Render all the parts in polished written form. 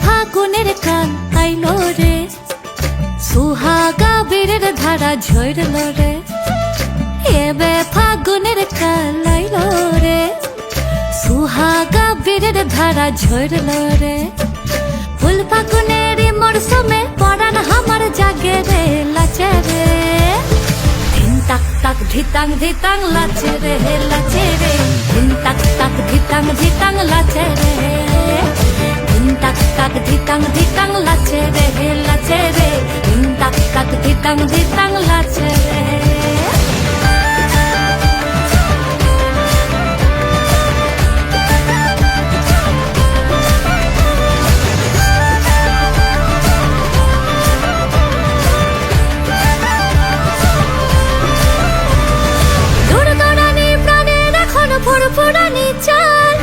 ফাগুনের কাল আইলো রে, সুহাগা বীরের ধারা ঝরল রে। এবে ফাগুনের কাল আইলো রে, সুহাগা বীরের ধারা ঝরল রে। ফুল ফাগুনের মরশুমে পরাণ আমার জাগে রে, লাচে রে। ধিন তাক তাক ধিতাং ধিতাং লাচে রে, লাচে রে। ধিন তাক তাক ধিতাং ধিতাং লাচে রে। ধিন তাক তাক ধিতাং ধিতাং লাচে রে, লাচে রে। ধিন তাক তাক ধিতাং ধিতাং লাচে রে। ফুরফুরানি চাল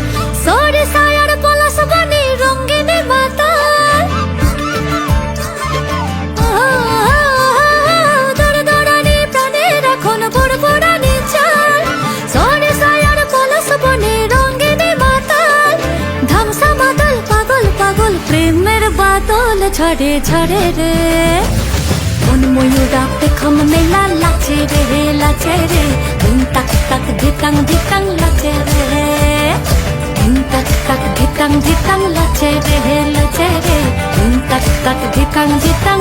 সরে সায়ার পলাশ বানি রঙিনী মাতাল। দৌড়ানি প্রাণের এখন ফুরফুরানি চাল সরে সায়ার পলাশ বানি রঙিনী মাতাল। ধামসা মাদল পাগল পাগল প্রেমের বাদল ঝরে ঝরে রে। মন ময়ূরা পেখম মেলা লাচে রে, লাচে রে। ধিন তাক তাক ধিতাং ধিতাং লাচে রে। ধিন তাক তাক ধিতাং ধিতাং লাচে রে, লাচে রে। ধিন তাক তাক ধিতাং ধিতাং